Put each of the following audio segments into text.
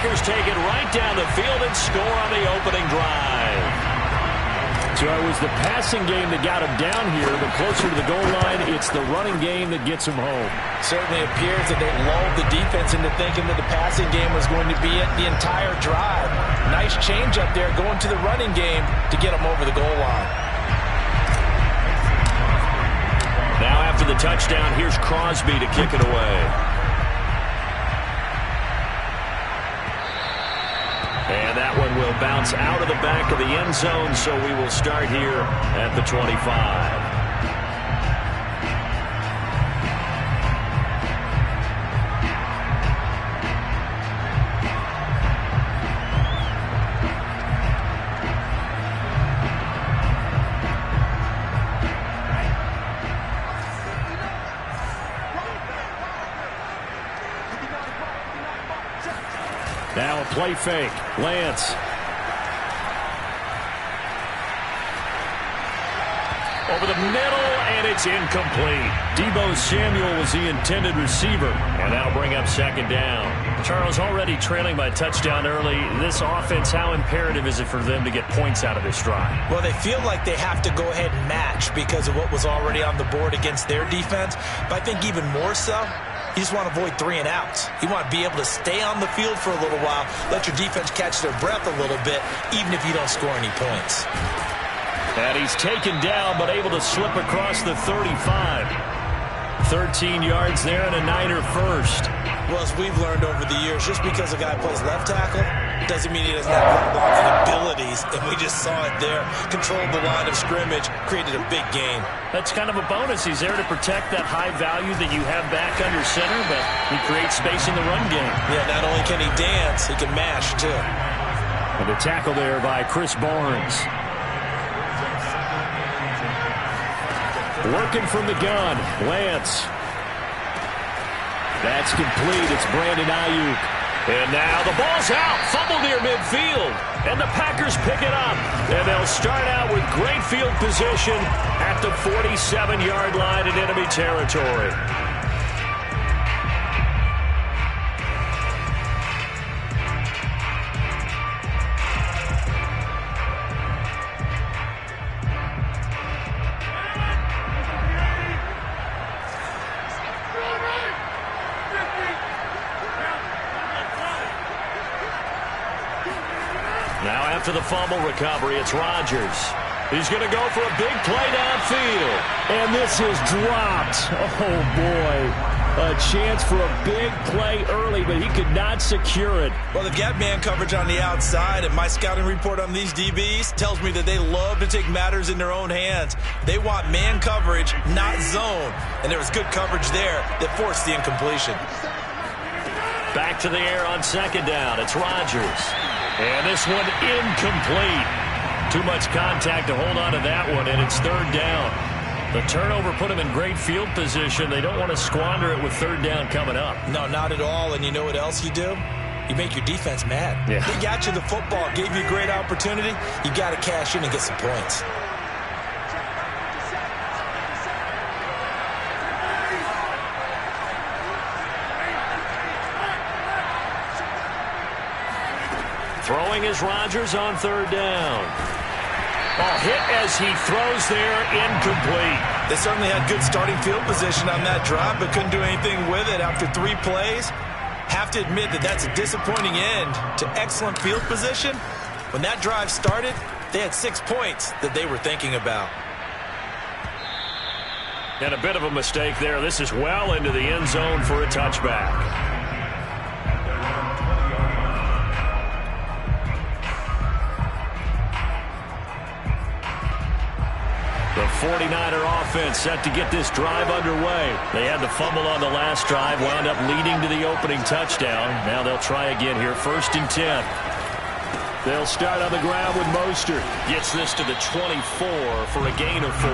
Packers take it right down the field and score on the opening drive. So it was the passing game that got him down here, but closer to the goal line, it's the running game that gets him home. Certainly appears that they lulled the defense into thinking that the passing game was going to be it the entire drive. Nice change up there going to the running game to get them over the goal line. Now after the touchdown, here's Crosby to kick it away. And that one will bounce out of the back of the end zone, so we will start here at the 25. Now a play fake. Lance. Over the middle, and it's incomplete. Deebo Samuel was the intended receiver. And that'll bring up second down. Charles, already trailing by a touchdown early. This offense, how imperative is it for them to get points out of this drive? Well, they feel like they have to go ahead and match because of what was already on the board against their defense. But I think even more so, you just want to avoid 3 and outs. You want to be able to stay on the field for a little while, let your defense catch their breath a little bit, even if you don't score any points. And he's taken down, but able to slip across the 35. 13 yards there and a Niner first. Well, as we've learned over the years, just because a guy plays left tackle doesn't mean he doesn't have run blocking abilities, and we just saw it there. Controlled the line of scrimmage, created a big game. That's kind of a bonus. He's there to protect that high value that you have back under center, but he creates space in the run game. Yeah, not only can he dance, he can mash, too. And the tackle there by Chris Barnes. Working from the gun, Lance. That's complete. It's Brandon Ayuk. And now the ball's out. Fumble near midfield. And the Packers pick it up. And they'll start out with great field position at the 47-yard line in enemy territory. Now after the fumble recovery, it's Rodgers. He's going to go for a big play downfield. And this is dropped. Oh, boy. A chance for a big play early, but he could not secure it. Well, they've got man coverage on the outside, and my scouting report on these DBs tells me that they love to take matters in their own hands. They want man coverage, not zone. And there was good coverage there that forced the incompletion. Back to the air on second down. It's Rodgers. And this one incomplete. Too much contact to hold on to that one, and it's third down. The turnover put them in great field position. They don't want to squander it with third down coming up. No, not at all. And you know what else you do? You make your defense mad. Yeah. They got you the football, gave you a great opportunity. You got to cash in and get some points. Throwing is Rodgers on third down. Ball hit as he throws there, incomplete. They certainly had good starting field position on that drive, but couldn't do anything with it after 3 plays. Have to admit that that's a disappointing end to excellent field position. When that drive started, they had 6 points that they were thinking about. And a bit of a mistake there. This is well into the end zone for a touchback. The 49er offense set to get this drive underway. They had the fumble on the last drive, wound up leading to the opening touchdown. Now they'll try again here, 1st and 10. They'll start on the ground with Mostert. Gets this to the 24 for a gain of 4.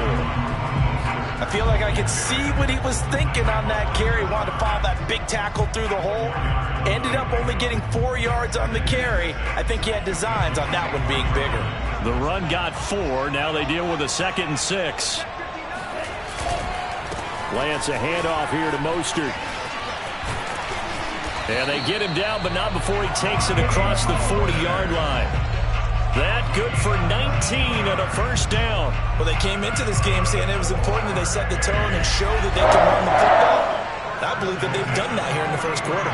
I feel like I could see what he was thinking on that carry. Wanted to follow that big tackle through the hole. Ended up only getting 4 yards on the carry. I think he had designs on that one being bigger. The run got 4. Now they deal with a 2nd and 6. Lance, a handoff here to Mostert. And they get him down, but not before he takes it across the 40-yard line. That good for 19 and a first down. Well, they came into this game saying it was important that they set the tone and show that they can run the football. I believe that they've done that here in the first quarter.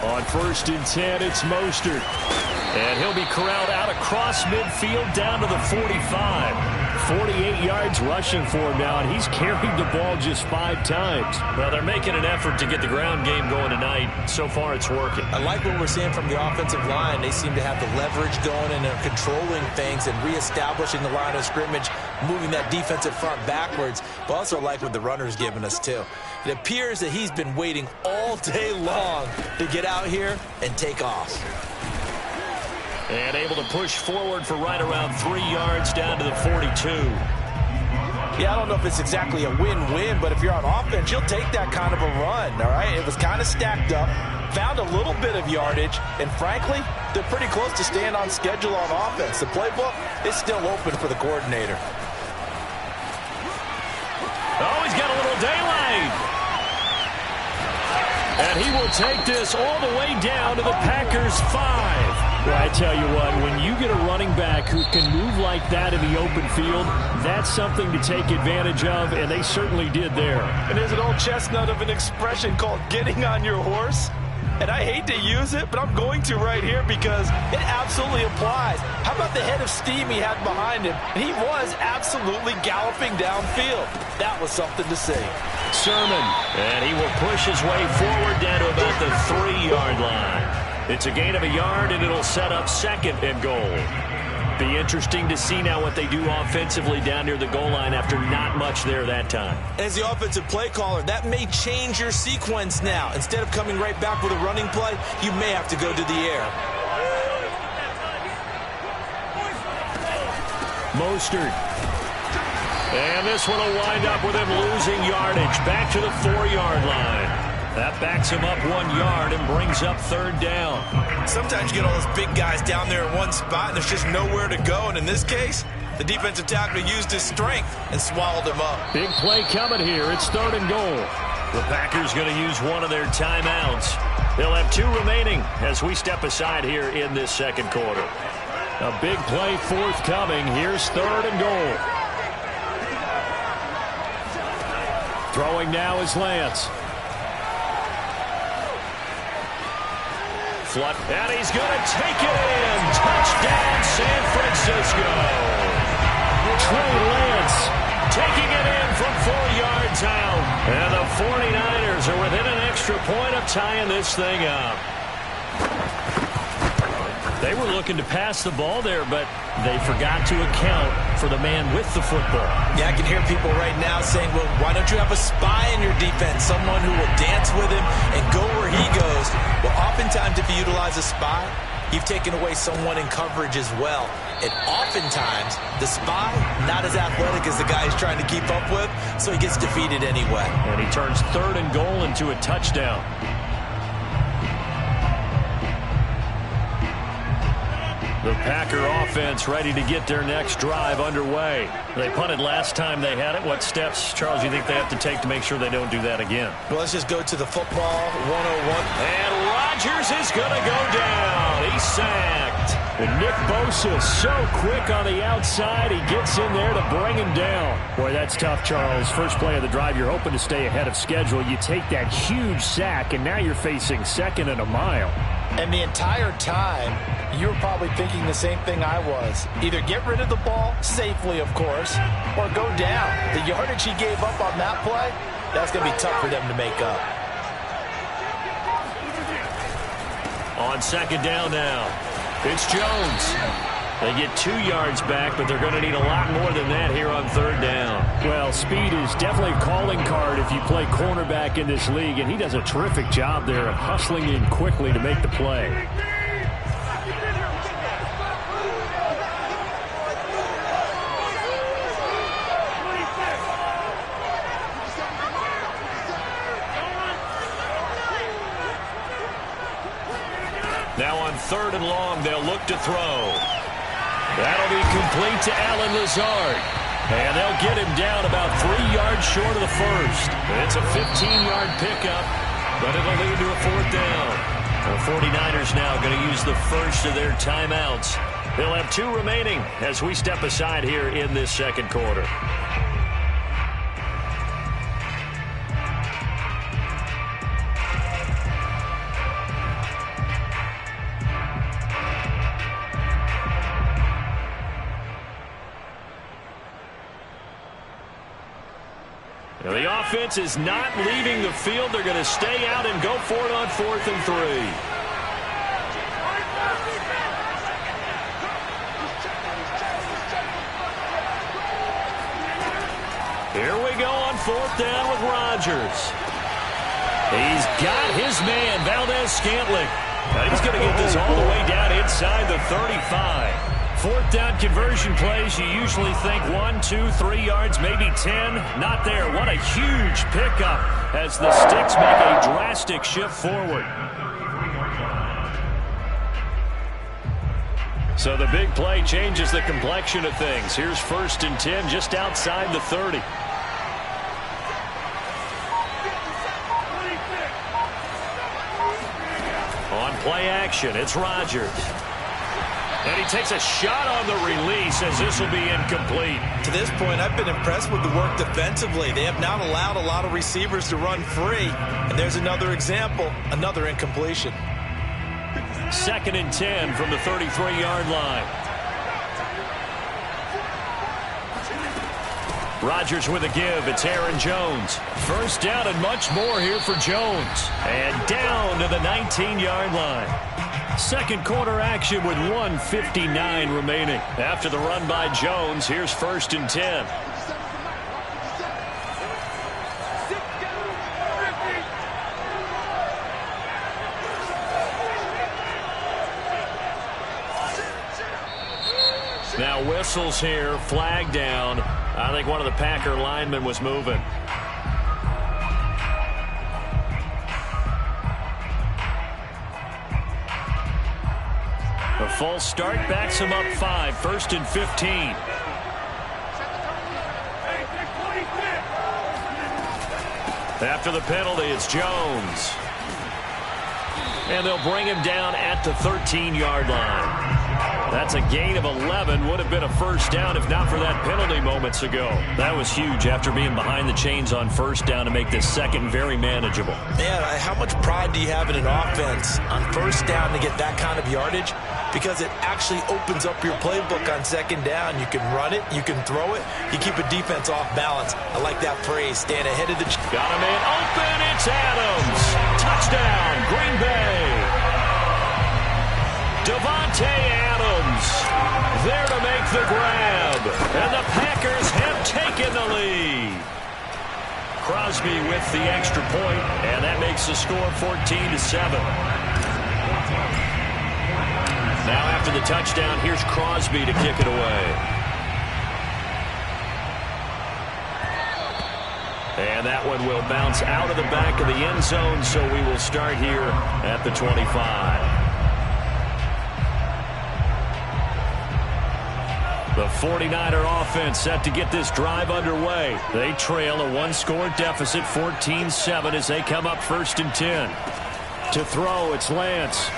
On 1st and 10, it's Mostert. And he'll be corralled out across midfield down to the 45. 48 yards rushing for him now, and he's carried the ball just 5 times. Well, they're making an effort to get the ground game going tonight. So far, it's working. I like what we're seeing from the offensive line. They seem to have the leverage going, and they're controlling things and reestablishing the line of scrimmage, moving that defensive front backwards. But also like what the runner's giving us, too. It appears that he's been waiting all day long to get out here and take off. And able to push forward for right around 3 yards down to the 42. Yeah, I don't know if it's exactly a win-win, but if you're on offense, you'll take that kind of a run, all right? It was kind of stacked up, found a little bit of yardage, and frankly, they're pretty close to staying on schedule on offense. The playbook is still open for the coordinator. Oh, he's got a little daylight. And he will take this all the way down to the Packers' 5. Well, I tell you what, when you get a running back who can move like that in the open field, that's something to take advantage of, and they certainly did there. And there's an old chestnut of an expression called getting on your horse. And I hate to use it, but I'm going to right here because it absolutely applies. How about the head of steam he had behind him? And he was absolutely galloping downfield. That was something to see. Sermon, and he will push his way forward down to about the 3-yard line. It's a gain of a yard, and it'll set up 2nd and goal. Be interesting to see now what they do offensively down near the goal line after not much there that time. As the offensive play caller, that may change your sequence now. Instead of coming right back with a running play, you may have to go to the air. Mostert. And this one will wind up with him losing yardage back to the 4-yard line. That backs him up 1 yard and brings up 3rd down. Sometimes you get all those big guys down there in one spot, and there's just nowhere to go. And in this case, the defensive tackle used his strength and swallowed him up. Big play coming here. It's 3rd and goal. The Packers going to use one of their timeouts. They'll have 2 remaining as we step aside here in this 2nd quarter. A big play forthcoming. Here's 3rd and goal. Throwing now is Lance. Flood, and he's going to take it in. Touchdown, San Francisco. Trey Lance taking it in from 4 yards out. And the 49ers are within an extra point of tying this thing up. They were looking to pass the ball there, but they forgot to account for the man with the football. Yeah, I can hear people right now saying, well, why don't you have a spy in your defense, someone who will dance with him and go where he goes? Well, oftentimes if you utilize a spy, you've taken away someone in coverage as well. And oftentimes, the spy, not as athletic as the guy he's trying to keep up with, so he gets defeated anyway. And he turns 3rd and goal into a touchdown. The Packer offense ready to get their next drive underway. They punted last time they had it. What steps, Charles, do you think they have to take to make sure they don't do that again? Well, let's just go to the football 101. And Rodgers is going to go down. He's sacked. And Nick Bosa so quick on the outside. He gets in there to bring him down. Boy, that's tough, Charles. First play of the drive, you're hoping to stay ahead of schedule. You take that huge sack, and now you're facing 2nd and a mile. And the entire time, you were probably thinking the same thing I was. Either get rid of the ball, safely of course, or go down. The yardage he gave up on that play, that's going to be tough for them to make up. On 2nd down now, it's Jones. They get 2 yards back, but they're going to need a lot more than that here on 3rd down. Well, speed is definitely a calling card if you play cornerback in this league, and he does a terrific job there of hustling in quickly to make the play. Now on 3rd and long, they'll look to throw. That'll be complete to Allen Lazard. And they'll get him down about 3 yards short of the first. It's a 15-yard pickup, but it'll lead to a fourth down. The 49ers now going to use the first of their timeouts. They'll have 2 remaining as we step aside here in this second quarter. Now the offense is not leaving the field. They're going to stay out and go for it on 4th and 3. Here we go on 4th down with Rodgers. He's got his man, Valdez-Scantling. Now he's going to get this all the way down inside the 35. 4th down conversion plays, you usually think 1, 2, 3 yards, maybe 10. Not there. What a huge pickup as the Sticks make a drastic shift forward. So the big play changes the complexion of things. Here's 1st and 10 just outside the 30. On play action, it's Rodgers. And he takes a shot on the release as this will be incomplete. To this point, I've been impressed with the work defensively. They have not allowed a lot of receivers to run free. And there's another example, another incompletion. 2nd and 10 from the 33-yard line. Rodgers with a give. It's Aaron Jones. 1st down and much more here for Jones. And down to the 19-yard line. Second quarter action with 1:59 remaining. After the run by Jones, here's 1st and 10. Now whistles here, flag down. I think one of the Packer linemen was moving. A false start backs him up 5. 1st and 15. After the penalty, it's Jones. And they'll bring him down at the 13-yard line. That's a gain of 11. Would have been a 1st down if not for that penalty moments ago. That was huge after being behind the chains on 1st down to make this second very manageable. Man, how much pride do you have in an offense on 1st down to get that kind of yardage? Because it actually opens up your playbook on 2nd down. You can run it, you can throw it, you keep a defense off balance. I like that phrase, staying ahead of the... Got a man open, it's Adams. Touchdown, Green Bay. Davante Adams there to make the grab. And the Packers have taken the lead. Crosby with the extra point, and that makes the score 14-7. Now after the touchdown, here's Crosby to kick it away. And that one will bounce out of the back of the end zone, so we will start here at the 25. The 49er offense set to get this drive underway. They trail a 1-score deficit, 14-7, as they come up 1st and 10. To throw, it's Lance.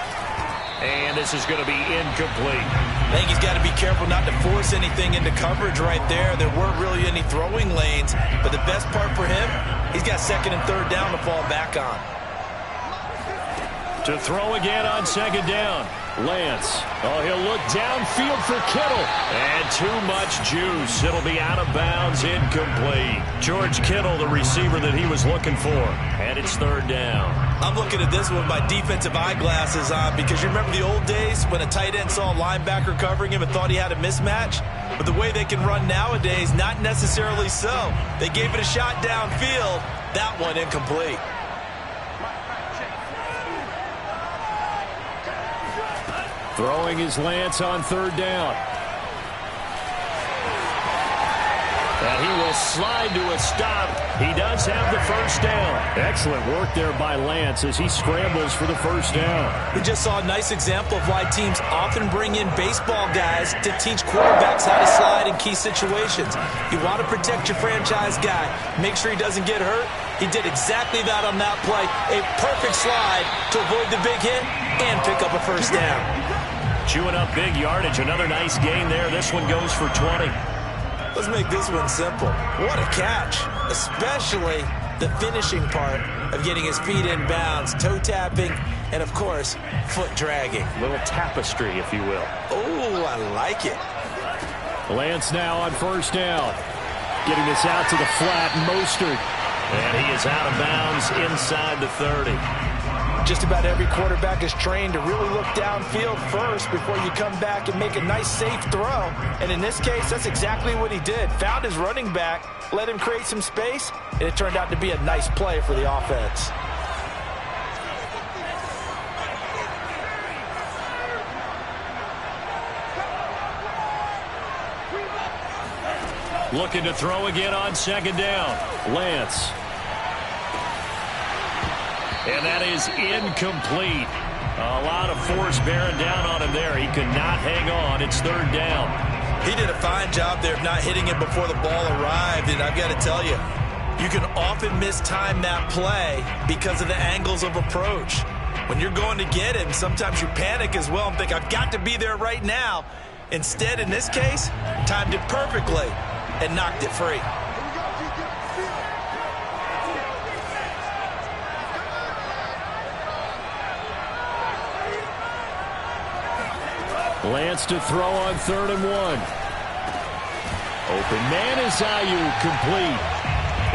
And this is going to be incomplete. I think he's got to be careful not to force anything into coverage right there. There weren't really any throwing lanes. But the best part for him, he's got 2nd and 3rd down to fall back on. To throw again on 2nd down. Lance. Oh, he'll look downfield for Kittle. And too much juice. It'll be out of bounds, incomplete. George Kittle, the receiver that he was looking for. And it's 3rd down. I'm looking at this one with my defensive eyeglasses on because you remember the old days when a tight end saw a linebacker covering him and thought he had a mismatch? But the way they can run nowadays, not necessarily so. They gave it a shot downfield. That one incomplete. Throwing is Lance on 3rd down. And he will slide to a stop. He does have the first down. Excellent work there by Lance as he scrambles for the first down. We just saw a nice example of why teams often bring in baseball guys to teach quarterbacks how to slide in key situations. You want to protect your franchise guy. Make sure he doesn't get hurt. He did exactly that on that play. A perfect slide to avoid the big hit and pick up a first down. Chewing up big yardage. Another nice gain there. This one goes for 20. Let's make this one simple. What a catch, especially the finishing part of getting his feet in bounds, toe tapping, and, of course, foot dragging. Little tapestry, if you will. Oh, I like it. Lance now on first down. Getting this out to the flat, Mostert. And he is out of bounds inside the 30. Just about every quarterback is trained to really look downfield first before you come back and make a nice, safe throw. And in this case, that's exactly what he did. Found his running back, let him create some space, and it turned out to be a nice play for the offense. Looking to throw again on second down. Lance. And that is incomplete. A lot of force bearing down on him there. He could not hang on. It's third down. He did a fine job there of not hitting it before the ball arrived. And I've got to tell you, you can often mistime that play because of the angles of approach. When you're going to get him, sometimes you panic as well and think, I've got to be there right now. Instead, in this case, timed it perfectly and knocked it free. Lance to throw on 3rd and 1. Open man is Ayuk, complete.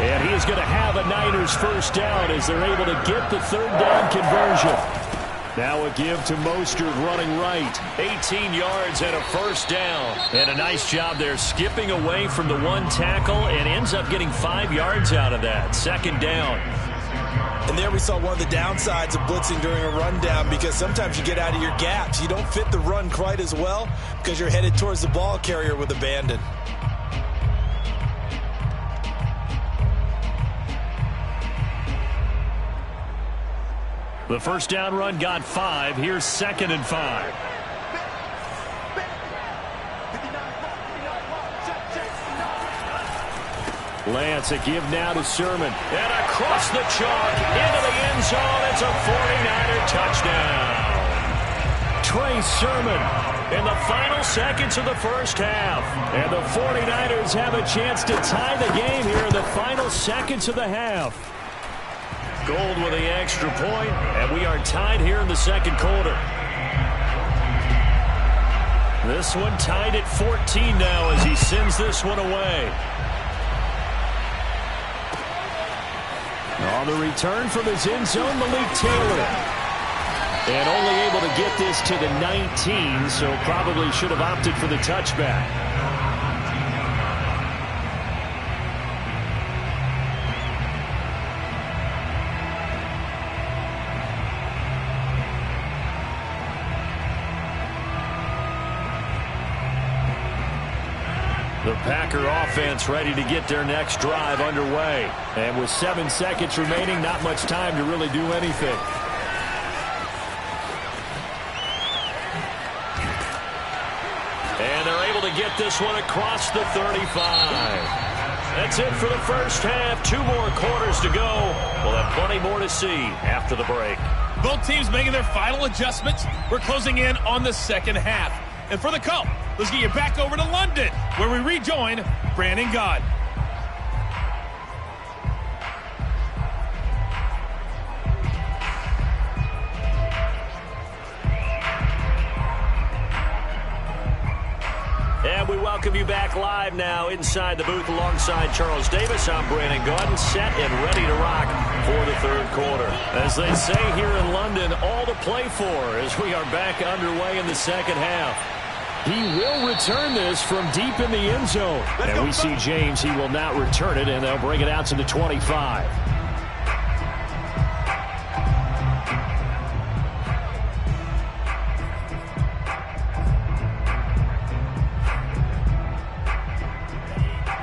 And he is going to have a Niners first down as they're able to get the 3rd down conversion. Now a give to Mostert running right. 18 yards and a first down. And a nice job there skipping away from the one tackle and ends up getting 5 yards out of that. Second down. And there we saw one of the downsides of blitzing during a rundown because sometimes you get out of your gaps. You don't fit the run quite as well because you're headed towards the ball carrier with abandon. The first down run got 5. Here's 2nd and 5. Lance, a give now to Sermon. And across the chalk into the end zone. It's a 49er touchdown. Trey Sermon In the final seconds of the first half. And the 49ers have a chance to tie the game here in the final seconds of the half. Gold with the extra point, and we are tied here in the second quarter. This one tied at 14 now as he sends this one away. On the return from his end zone, Malik Taylor. And only able to get this to the 19, so probably should have opted for the touchback. The Packer offense ready to get their next drive underway. And with 7 seconds remaining, not much time to really do anything. And they're able to get this one across the 35. That's it for the first half. 2 more quarters to go. We'll have plenty more to see after the break. Both teams making their final adjustments. We're closing in on the second half. And for the Cup, let's get you back over to London, where we rejoin Brandon Gaud. And we welcome you back live now inside the booth alongside Charles Davis. I'm Brandon Gaudin, set and ready to rock for the third quarter. As they say here in London, all to play for as we are back underway in the second half. He will return this from deep in the end zone. And we see James, he will not return it, and they'll bring it out to the 25.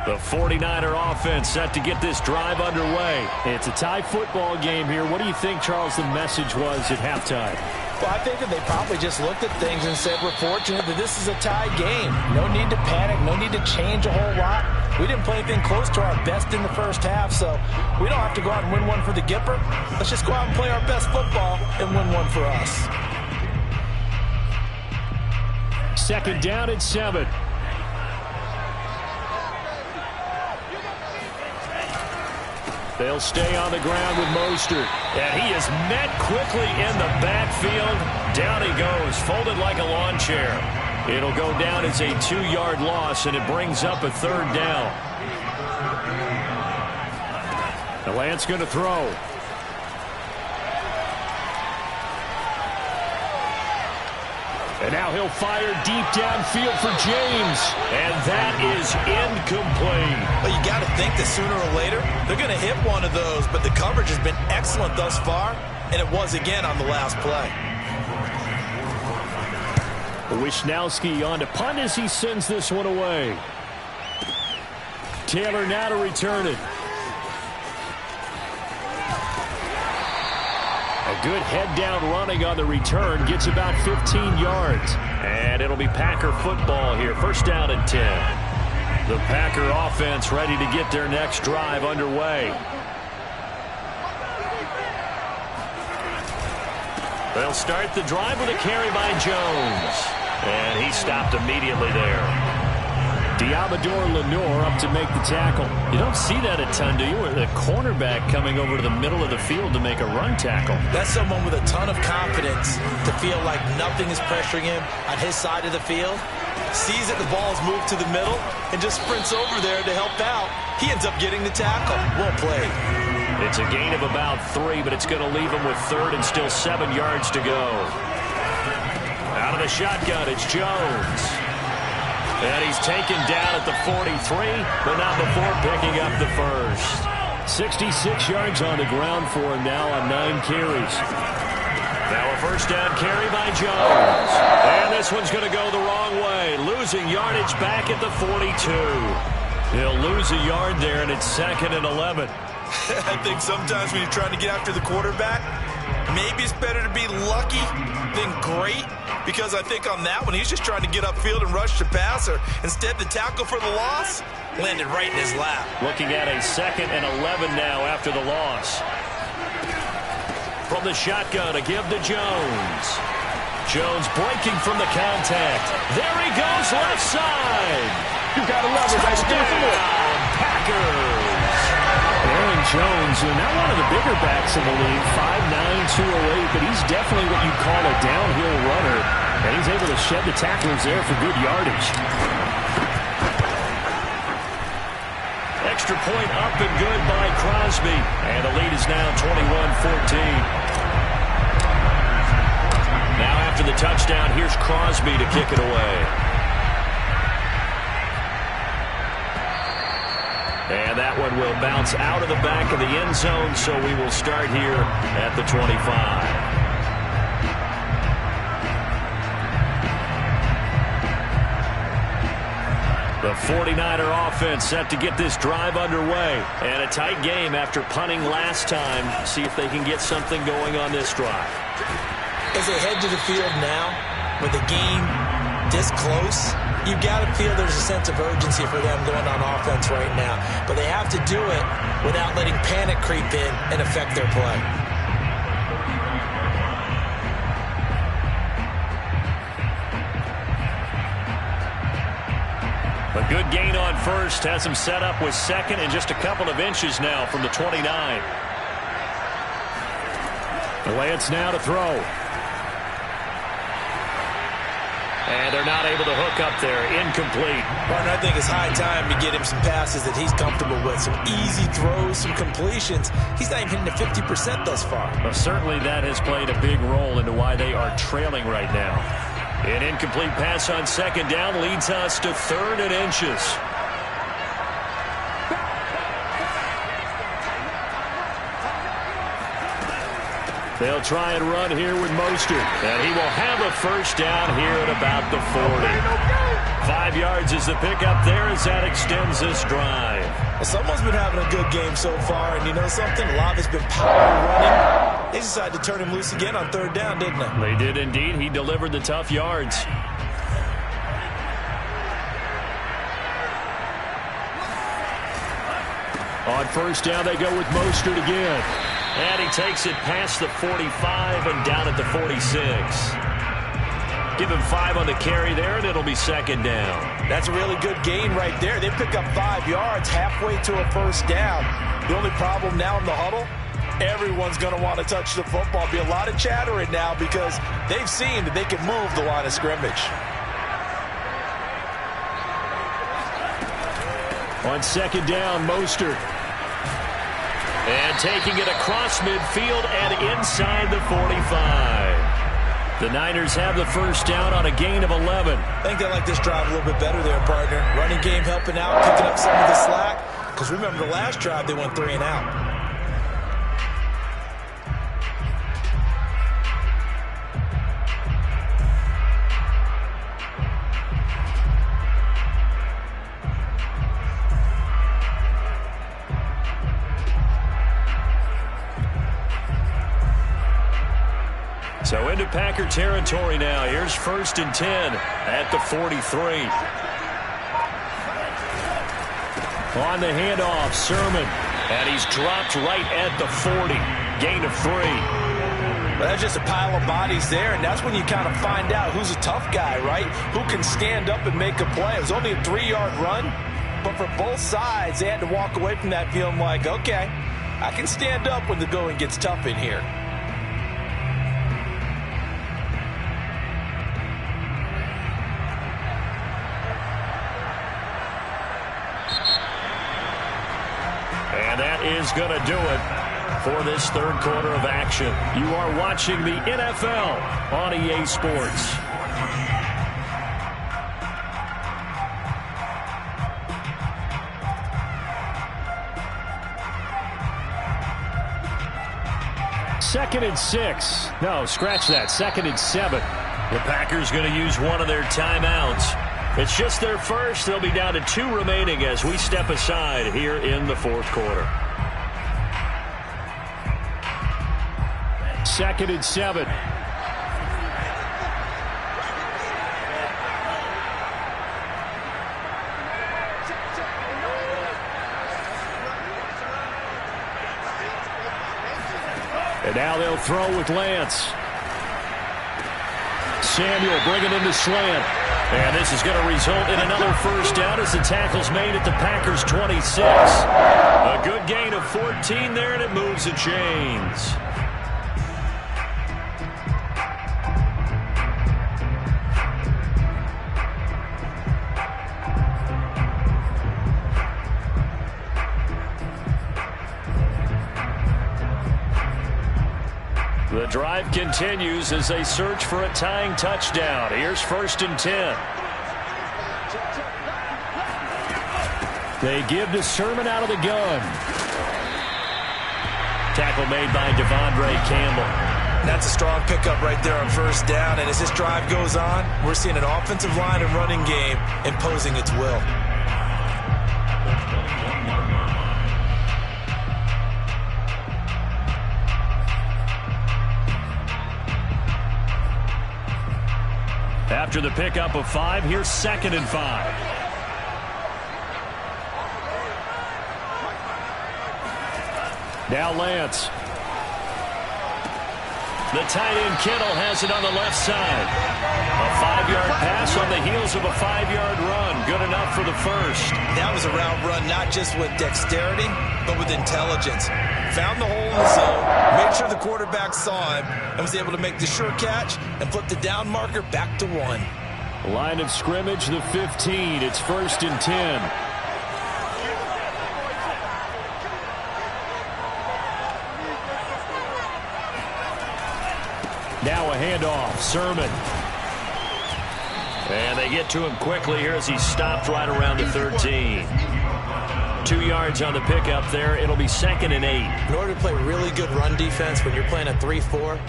The 49er offense set to get this drive underway. It's a tie football game here. What do you think, Charles, the message was at halftime? Well, I think that they probably just looked at things and said, we're fortunate that this is a tie game. No need to panic. No need to change a whole lot. We didn't play anything close to our best in the first half, so we don't have to go out and win one for the Gipper. Let's just go out and play our best football and win one for us. Second down and 7. They'll stay on the ground with Mostert. And he is met quickly in the backfield. Down he goes, folded like a lawn chair. It'll go down as a 2-yard loss, and it brings up a 3rd down. The Lance going to throw. And now he'll fire deep downfield for James. And that is incomplete. Well, you got to think that sooner or later they're going to hit one of those, but the coverage has been excellent thus far, and it was again on the last play. Wisnowski on to punt as he sends this one away. Taylor now to return it. A good head down running on the return. Gets about 15 yards. And it'll be Packer football here. First down and 10. The Packer offense ready to get their next drive underway. They'll start the drive with a carry by Jones. And he stopped immediately there. Diamador Lenore up to make the tackle. You don't see that a ton, do you? Or the cornerback coming over to the middle of the field to make a run tackle. That's someone with a ton of confidence to feel like nothing is pressuring him on his side of the field. Sees that the ball is moved to the middle and just sprints over there to help out. He ends up getting the tackle. Well played. It's a gain of about 3, but it's going to leave him with 3rd and still 7 yards to go. Out of the shotgun, it's Jones. And he's taken down at the 43, but not before picking up the first. 66 yards on the ground for him now on 9 carries. Now a first down carry by Jones. And this one's going to go the wrong way. Losing yardage back at the 42. He'll lose a yard there, and it's 2nd and 11. I think sometimes when you're trying to get after the quarterback, maybe it's better to be lucky than great, because I think on that one, he's just trying to get upfield and rush the passer. Instead, the tackle for the loss landed right in his lap. Looking at a 2nd and 11 now after the loss. From the shotgun, a give to Jones. Jones breaking from the contact. There he goes, left side. You gotta love it. Touchdown, Packers. Aaron Jones, not one of the bigger backs in the league, 5'9", 208, but he's definitely what you'd call a downhill runner, and he's able to shed the tacklers there for good yardage. Extra point up and good by Crosby, and the lead is now 21-14. Now after the touchdown, here's Crosby to kick it away. And that one will bounce out of the back of the end zone, so we will start here at the 25. The 49er offense set to get this drive underway. And a tight game after punting last time. See if they can get something going on this drive. As they head to the field now, with the game this close, you've got to feel there's a sense of urgency for them going on offense right now. But they have to do it without letting panic creep in and affect their play. A good gain on first has him set up with 2nd and just a couple of inches now from the 29. Lance now to throw. And they're not able to hook up there. Incomplete. Partner, I think it's high time to get him some passes that he's comfortable with. Some easy throws, some completions. He's not even hitting the 50% thus far. Well, certainly that has played a big role into why they are trailing right now. An incomplete pass on 2nd down leads us to 3rd and inches. They'll try and run here with Mostert. And he will have a first down here at about the 40. 5 yards is the pickup there as that extends this drive. Well, someone's been having a good game so far, and you know something? A lot has been power running. They decided to turn him loose again on 3rd down, didn't they? They did indeed. He delivered the tough yards. On 1st down, they go with Mostert again. And he takes it past the 45 and down at the 46. Give him 5 on the carry there, and it'll be 2nd down. That's a really good gain right there. They pick up 5 yards halfway to a 1st down. The only problem now in the huddle, everyone's going to want to touch the football. Be a lot of chattering now because they've seen that they can move the line of scrimmage. On 2nd down, Mostert. And taking it across midfield and inside the 45. The Niners have the 1st down on a gain of 11. I think they like this drive a little bit better there, partner. Running game helping out, picking up some of the slack. Because remember, the last drive, they went 3 and out. So into Packer territory now. Here's 1st and 10 at the 43. On the handoff, Sermon. And he's dropped right at the 40. Gain of 3. Well, that's just a pile of bodies there, and that's when you kind of find out who's a tough guy, right? Who can stand up and make a play. It was only a 3-yard run, but for both sides, they had to walk away from that feeling like, okay, I can stand up when the going gets tough in here. And that is going to do it for this 3rd quarter of action. You are watching the NFL on EA Sports. Second and 6. No, scratch that. 2nd and 7. The Packers going to use one of their timeouts. It's just their first. They'll be down to 2 remaining as we step aside here in the 4th quarter. 2nd and 7. And now they'll throw with Lance. Samuel bringing in the slant. And this is going to result in another 1st down as the tackle's made at the Packers' 26. A good gain of 14 there, and it moves the chains. The drive continues as they search for a tying touchdown. Here's 1st and 10. They give to Sermon out of the gun. Tackle made by Devondre Campbell. That's a strong pickup right there on 1st down. And as this drive goes on, we're seeing an offensive line and running game imposing its will. After the pickup of 5, here's 2nd and 5. Now Lance. The tight end Kittle has it on the left side. A 5-yard pass on the heels of a 5-yard run. Good enough for the 1st. That was a route run not just with dexterity, but with intelligence. Found the hole in the zone, made sure the quarterback saw him, and was able to make the sure catch and flip the down marker back to 1. Line of scrimmage, the 15. It's 1st and 10. Now a handoff, Sermon. And they get to him quickly here as he stopped right around the 13. 2 yards on the pickup there. It'll be 2nd and 8. In order to play really good run defense when you're playing a 3-4,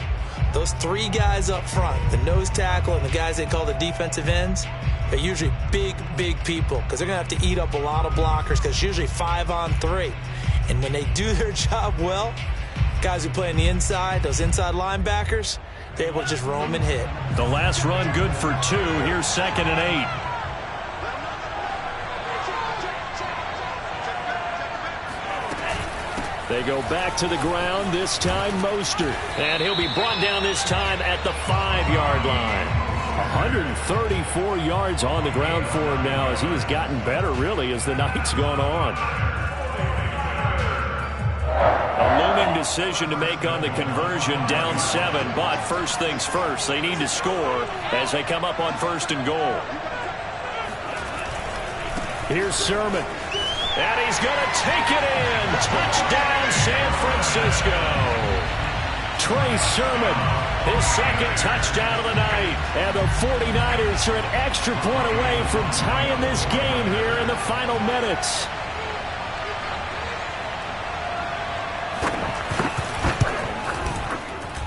those three guys up front, the nose tackle and the guys they call the defensive ends, they're usually big, big people because they're going to have to eat up a lot of blockers because it's usually 5-on-3. And when they do their job well, guys who play on the inside, those inside linebackers, they're able to just roam and hit. The last run good for 2. Here's 2nd and 8. They go back to the ground, this time Mostert. And he'll be brought down this time at the 5-yard line. 134 yards on the ground for him now as he has gotten better, really, as the night's gone on. A looming decision to make on the conversion, down 7. But first things first, they need to score as they come up on 1st and goal. Here's Sermon. And he's going to take it in. Touchdown, San Francisco. Trey Sermon, his 2nd touchdown of the night. And the 49ers are an extra point away from tying this game here in the final minutes.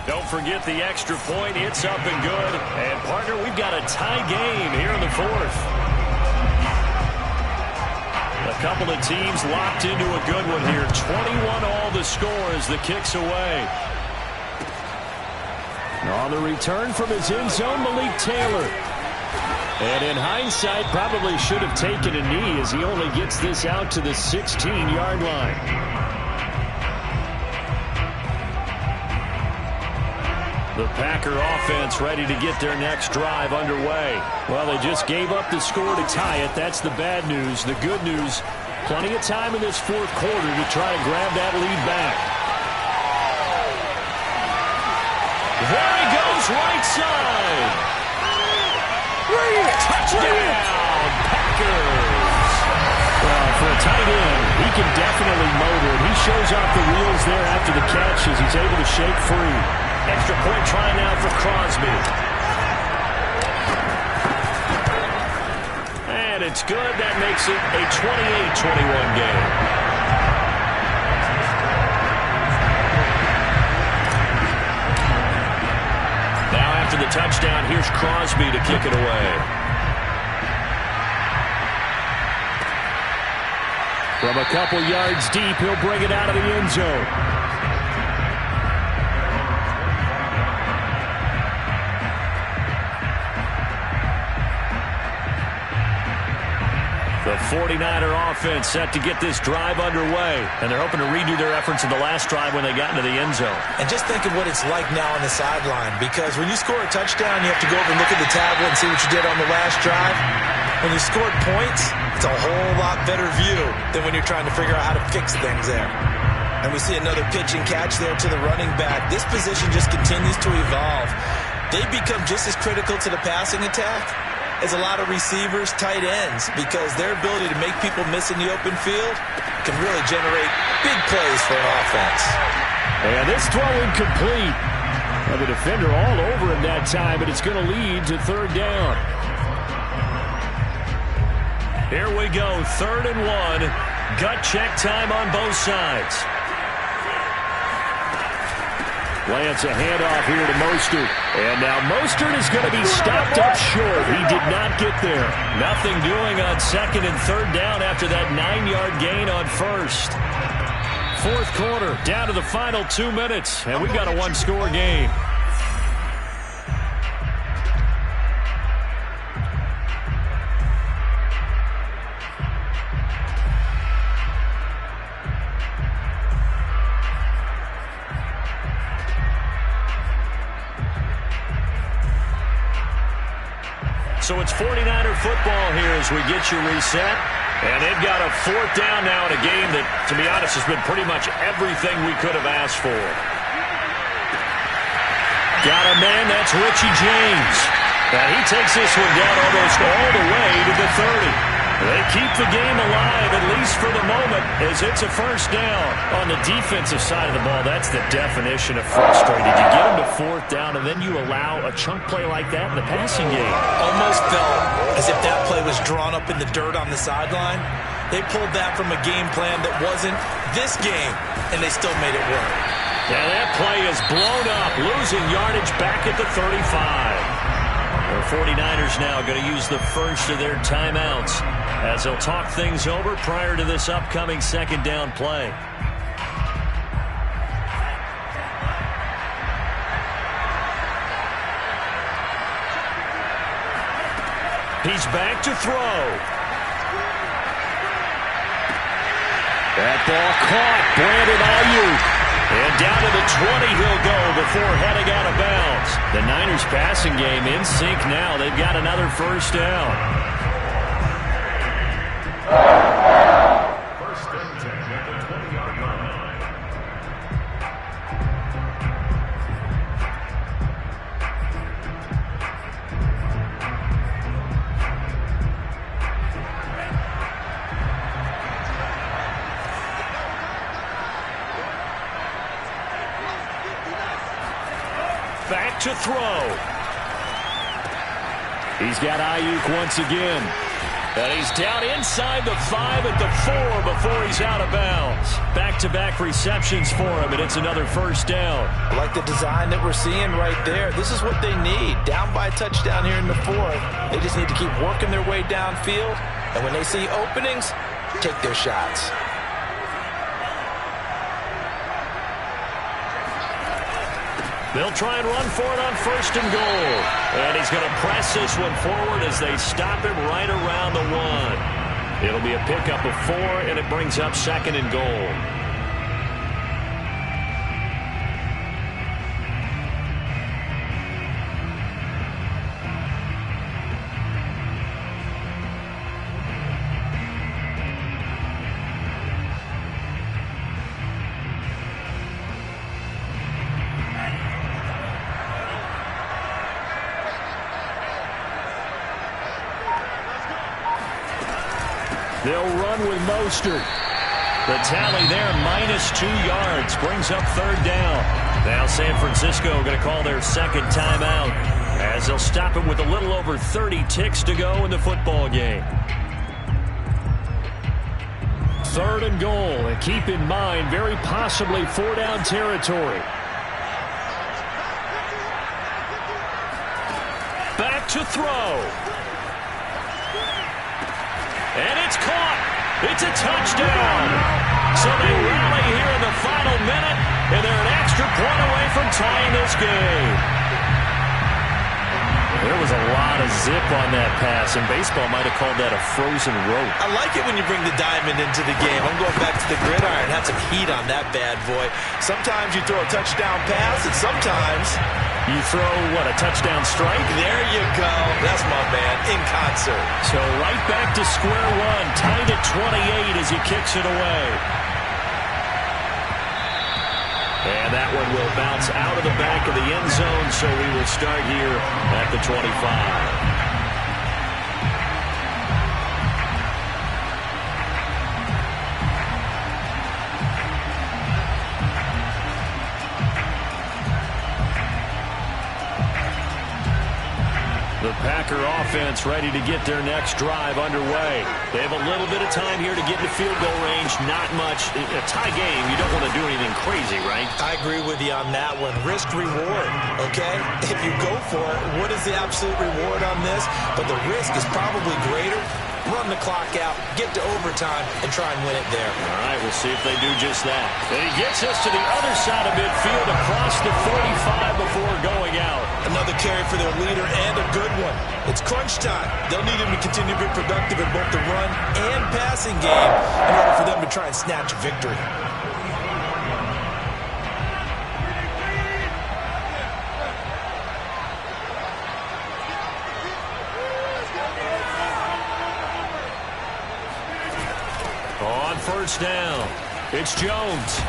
Don't forget the extra point. It's up and good. And, partner, we've got a tie game here in the 4th. A couple of teams locked into a good one here. 21 all the score as the kick's away. On the return from his end zone, Malik Taylor. And in hindsight, probably should have taken a knee as he only gets this out to the 16-yard line. The Packer offense ready to get their next drive underway. Well, they just gave up the score to tie it. That's the bad news. The good news, plenty of time in this 4th quarter to try to grab that lead back. There he goes, right side. Touchdown, Packers. Well, for a tight end, he can definitely motor it. He shows off the wheels there after the catch as he's able to shake free. Extra point try now for Crosby. And it's good. That makes it a 28-21 game. Now after the touchdown, here's Crosby to kick it away. From a couple yards deep, he'll bring it out of the end zone. The 49er offense set to get this drive underway. And they're hoping to redo their efforts in the last drive when they got into the end zone. And just think of what it's like now on the sideline. Because when you score a touchdown, you have to go over and look at the tablet and see what you did on the last drive. When you scored points, it's a whole lot better view than when you're trying to figure out how to fix things there. And we see another pitch and catch there to the running back. This position just continues to evolve. They become just as critical to the passing attack as a lot of receivers, tight ends, because their ability to make people miss in the open field can really generate big plays for an offense. And this throw incomplete. Well, the defender all over him that time, and it's going to lead to 3rd down. Here we go, 3rd and 1. Gut check time on both sides. Lance, a handoff here to Mostert. And now Mostert is going to be stopped up short. He did not get there. Nothing doing on 2nd and 3rd down after that 9-yard gain on 1st. 4th quarter, down to the final 2 minutes. And we've got a 1-score game. So it's 49er football here as we get you reset. And they've got a 4th down now in a game that, to be honest, has been pretty much everything we could have asked for. Got a man, that's Richie James. And he takes this one down almost all the way to the 30. They keep the game alive, at least for the moment, as it's a 1st down. On the defensive side of the ball, that's the definition of frustrated. You get them to 4th down, and then you allow a chunk play like that in the passing game. Almost felt as if that play was drawn up in the dirt on the sideline. They pulled that from a game plan that wasn't this game, and they still made it work. And that play is blown up, losing yardage back at the 35. The 49ers now going to use the first of their timeouts as they'll talk things over prior to this upcoming second down play. He's back to throw. That ball caught. Brandon Ayuk. And down to the 20 he'll go before heading out of bounds. The Niners passing game in sync now. They've got another first down. First and 10 at the 20-yard line. Back to throw. He's got Ayuk once again. And he's down inside the 5 at the 4 before he's out of bounds. Back-to-back receptions for him, and it's another first down. I like the design that we're seeing right there. This is what they need. Down by a touchdown here in the 4th. They just need to keep working their way downfield. And when they see openings, take their shots. They'll try and run for it on first and goal. And he's going to press this one forward as they stop him right around the 1. It'll be a pickup of 4, and it brings up second and goal. They'll run with Mostert. The tally there, -2 yards, brings up third down. Now San Francisco going to call their second timeout as they'll stop it with a little over 30 ticks to go in the football game. Third and goal, and keep in mind, very possibly 4-down territory. Back to throw. And it's caught. It's a touchdown. So they rally here in the final minute, and they're an extra point away from tying this game. There was a lot of zip on that pass, and baseball might have called that a frozen rope. I like it when you bring the diamond into the game. I'm going back to the gridiron. Had some heat on that bad boy. Sometimes you throw a touchdown pass, and sometimes you throw, what, a touchdown strike? There you go. That's my man, in concert. So right back to square one, tied at 28 as he kicks it away. And that one will bounce out of the back of the end zone, so we will start here at the 25. The Packer offense ready to get their next drive underway. They have a little bit of time here to get into field goal range. Not much. A tie game, you don't want to do anything crazy, right? I agree with you on that one. Risk reward, okay? If you go for it, what is the absolute reward on this? But the risk is probably greater. Run the clock out, get to overtime, and try and win it there. All right, we'll see if they do just that. And he gets us to the other side of midfield across the 45 before going out. Another carry for their leader and a good one. It's crunch time. They'll need him to continue to be productive in both the run and passing game in order for them to try and snatch victory. On first down, it's Jones.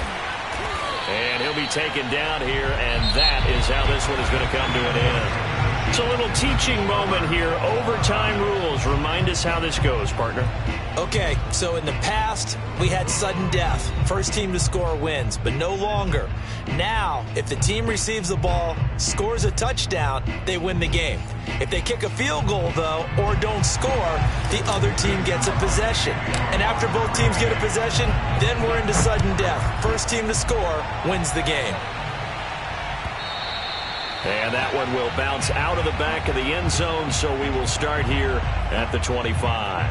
And he'll be taken down here, and that is how this one is going to come to an end. It's a little teaching moment here. Overtime rules. Remind us how this goes, partner. Okay, so in the past, we had sudden death. First team to score wins, but no longer. Now, if the team receives the ball, scores a touchdown, they win the game. If they kick a field goal, though, or don't score, the other team gets a possession. And after both teams get a possession, then we're into sudden death. First team to score wins the game. And that one will bounce out of the back of the end zone, so we will start here at the 25.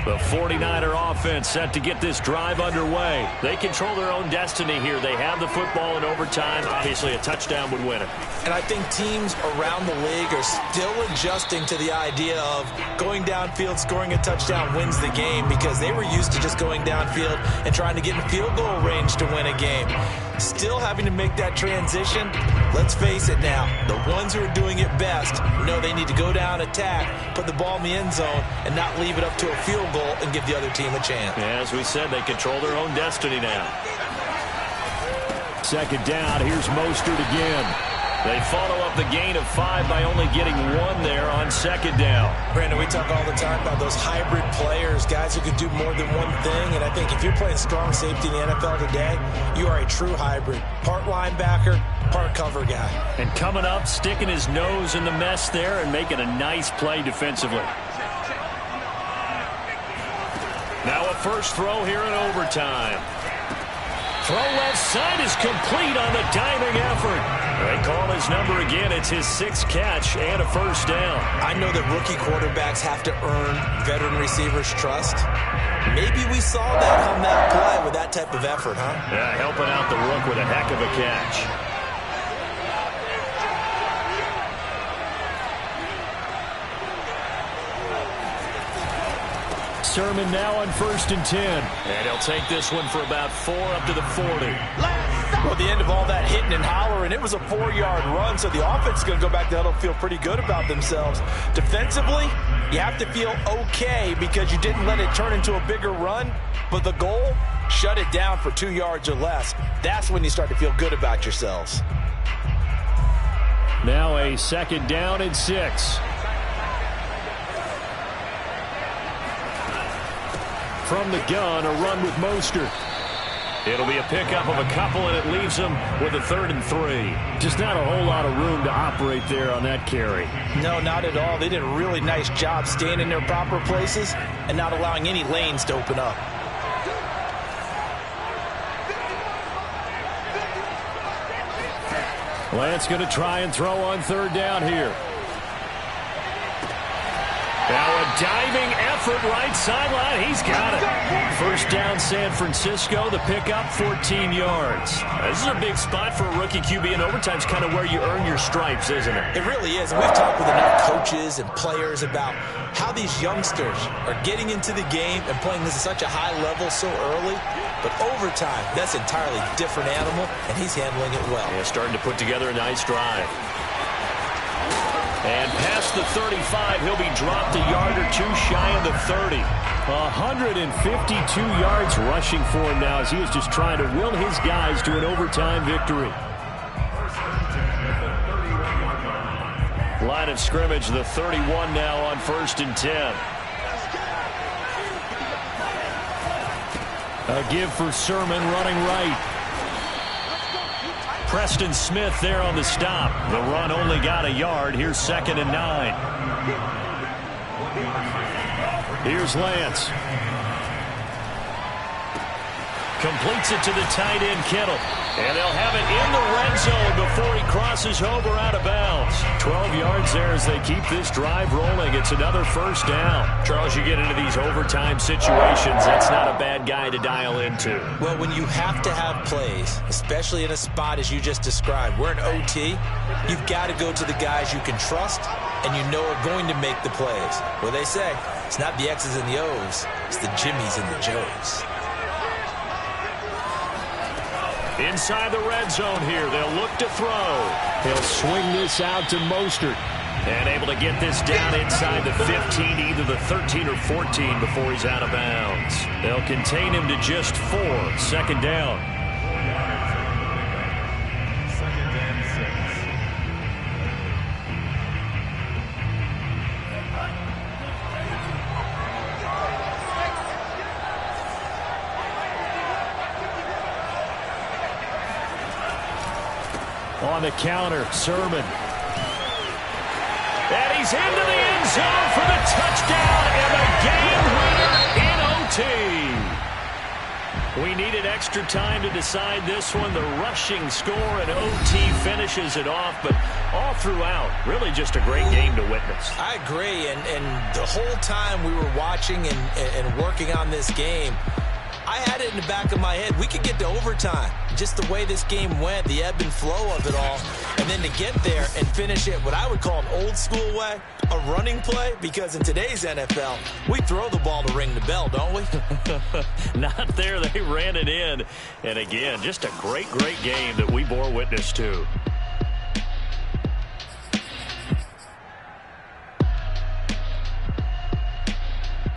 The 49er offense set to get this drive underway. They control their own destiny here. They have the football in overtime. Obviously, a touchdown would win it. And I think teams around the league are still adjusting to the idea of going downfield, scoring a touchdown wins the game, because they were used to just going downfield and trying to get in field goal range to win a game. Still having to make that transition. Let's face it now, the ones who are doing it best know they need to go down, attack, put the ball in the end zone, and not leave it up to a field goal and give the other team a chance. As we said, they control their own destiny now. Second down, here's Mostert again. They follow up the gain of 5 by only getting 1 there on second down. Brandon, we talk all the time about those hybrid players, guys who can do more than one thing. And I think if you're playing strong safety in the NFL today, you are a true hybrid. Part linebacker, part cover guy. And coming up, sticking his nose in the mess there and making a nice play defensively. Now a first throw here in overtime. Throw left side is complete on the diving effort. They call his number again. It's his 6th catch and a first down. I know that rookie quarterbacks have to earn veteran receivers' trust. Maybe we saw that on that play with that type of effort, huh? Yeah, helping out the rook with a heck of a catch. Sermon now on 1st and 10. And he'll take this one for about 4 up to the 40. Well, at the end of all that hitting and hollering, it was a 4-yard run, so the offense is going to go back to huddle, feel pretty good about themselves. Defensively, you have to feel okay because you didn't let it turn into a bigger run, but the goal, shut it down for 2 yards or less. That's when you start to feel good about yourselves. Now a second down and 6. From the gun, a run with Mostert. It'll be a pickup of a couple, and it leaves them with a 3rd and 3. Just not a whole lot of room to operate there on that carry. No, not at all. They did a really nice job staying in their proper places and not allowing any lanes to open up. Lance going to try and throw on 3rd down here. Now a diving effort right sideline. He's got it. First down, San Francisco. The pickup, 14 yards. This is a big spot for a rookie QB, and overtime's kind of where you earn your stripes, isn't it? It really is. And we've talked with enough coaches and players about how these youngsters are getting into the game and playing this at such a high level so early. But overtime, that's an entirely different animal, and he's handling it well. Yeah, starting to put together a nice drive. And past the 35, he'll be dropped a yard or 2 shy of the 30. 152 yards rushing for him now as he is just trying to will his guys to an overtime victory. Line of scrimmage, the 31 now on 1st and 10. A give for Sermon running right. Preston Smith there on the stop. The run only got a yard. Here's 2nd and 9. Here's Lance. Completes it to the tight end, Kittle. And they'll have it in the red zone before he crosses over out of bounds. 12 yards there as they keep this drive rolling. It's another first down. Charles, you get into these overtime situations, that's not a bad guy to dial into. Well, when you have to have plays, especially in a spot as you just described, we're in OT, you've got to go to the guys you can trust and you know are going to make the plays. Well, they say it's not the X's and the O's, it's the Jimmys and the Joes. Inside the red zone here, they'll look to throw. He'll swing this out to Mostert. And able to get this down inside the 15, either the 13 or 14 before he's out of bounds. They'll contain him to just 4. Second down. on the counter. Sermon. And he's into the end zone for the touchdown and the game winner in OT. We needed extra time to decide this one. The rushing score and OT finishes it off, but all throughout, really just a great game to witness. I agree, and the whole time we were watching and working on this game, I had it in the back of my head. We could get to overtime. Just the way this game went, the ebb and flow of it all. And then to get there and finish it what I would call an old school way, a running play, because in today's NFL, we throw the ball to ring the bell, don't we? Not there. They ran it in. And again, just a great, great game that we bore witness to.